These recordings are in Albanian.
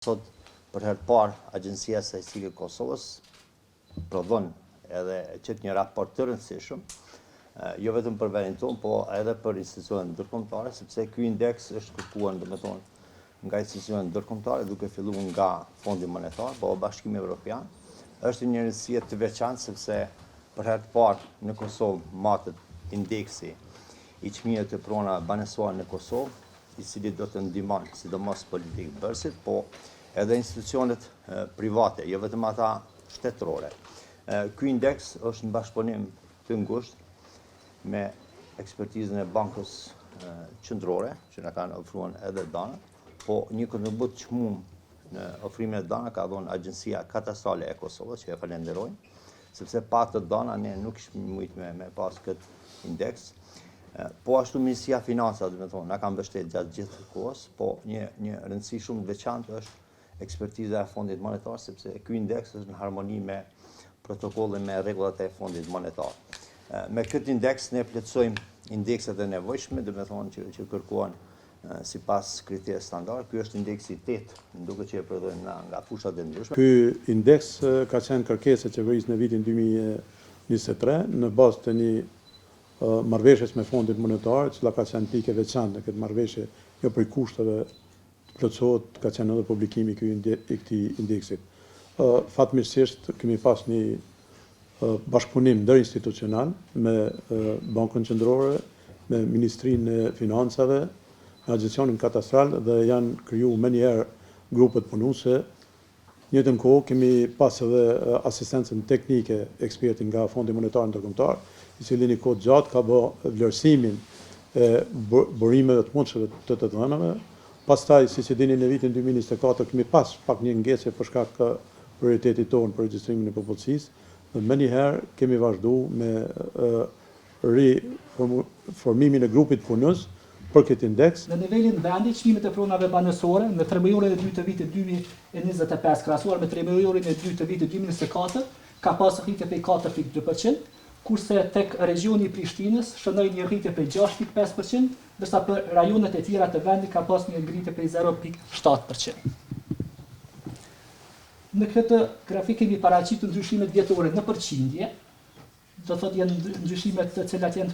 Sot, për herë parë, Agjencia Statistike e Kosovës prodhon edhe qëtë një raport të rëndësishëm, jo vetëm për vendin tonë, po edhe për institucionet ndërkombëtare, sepse ky indeks është kërkuar, domethënë, nga institucionet ndërkombëtare, duke filluar nga Fondi Monetar, po Bashkimi Evropian. Është një rëndësi të veçantë sepse për herë të parë në Kosovë matet indeksi i çmimeve të pronave banesore në Kosovë, i cili do të ndihmon sidomos politikë bërësit, po edhe institucionet private, jo vetëm ata shtetërore. Ky indeks është në bashkëpunim të ngushtë me ekspertizën e Bankës Qendrore, që na kanë ofruar edhe dana, po një kontribut çmum në ofrimin e dana ka dhënë Agjencia Katastrale e Kosovës, që e falenderojmë, sepse pa të dana ne nuk kishim mujtë me pas këtë indeks. Po ashtu Ministria e Financave, domethënë, na ka mbështetur gjatë gjithë kohës, po një rëndësi shumë të veçantë është ekspertiza e Fondit Monetar, sepse ky indeks është në harmoni me protokollin me rregullat e Fondit Monetar. Me këtë indeks ne plotësojmë indekset e nevojshme, domethënë që kërkohen sipas kriterëve standard. Ky është indeksi 8, duket që e prodhojmë nga fushat e ndryshme. Ky indeks ka qenë kërkesë e qeverisë në vitin 2023 në bazë të një marrëveshjes me Fondin Monetar, e cila ka qenë pikë veçantë në këtë marrëveshje, jo për kushteve të plotësohet, ka qenë edhe publikimi i këtij indeksit. Fatmirësisht kemi pas një bashkëpunim ndërinstitucional me Bankën Qendrore, me Ministrinë e Financave, me Agjencionin Katastral dhe janë krijuar më njëherë grupet punuese. Në njëjtën kohë kemi pas edhe asistencën teknike ekspertin nga Fondi Monetar Ndërkombëtar, i cili një kohë gjatë ka bërë vlerësimin e burimeve të mundshme të dhënave. Pastaj, siç e dini, në vitin 2024 kemi pas pak një ngecje për shkak të prioritetit tonë për regjistrimin e popullsisë. Dhe më njëherë kemi vazhduar me formimin e grupit punës për këtë indeks. Në nivelin vendi, çmimet e pronave banesore në tremujorin e dytë të vitit 2025 krahasuar me tremujorin e dytë të vitit 2024 ka pasur rritje prej 4.2%, kurse tek regioni i Prishtinës shënoi një rritje prej 6.5%, ndërsa për rajonet e tjera të vendit ka pasur një ngritje prej 0.7%. Në këtë grafik kemi paraqitur ndryshimet vjetore në përqindje, do thotë janë ndryshimet të cilat janë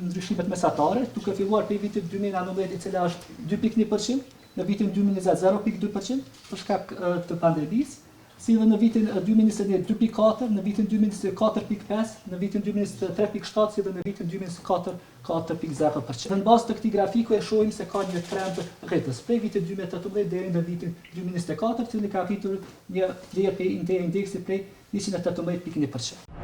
ndryshimet mesatare, duke filluar prej vitit 2019 i cila është 2.1%, në vitin 2020 0.2% për shkak të pandemisë, si dhe në vitin 2021 2.4, në vitin 2024 4.5, në vitin 2023 3.7, si dhe në vitin 2024 4.0%. Në bazë të këtij grafiku e shohim se ka një trend rritës prej vitit 2018 deri në vitin 2024, cili ka arritur një vlerë indeksi prej 118.1%.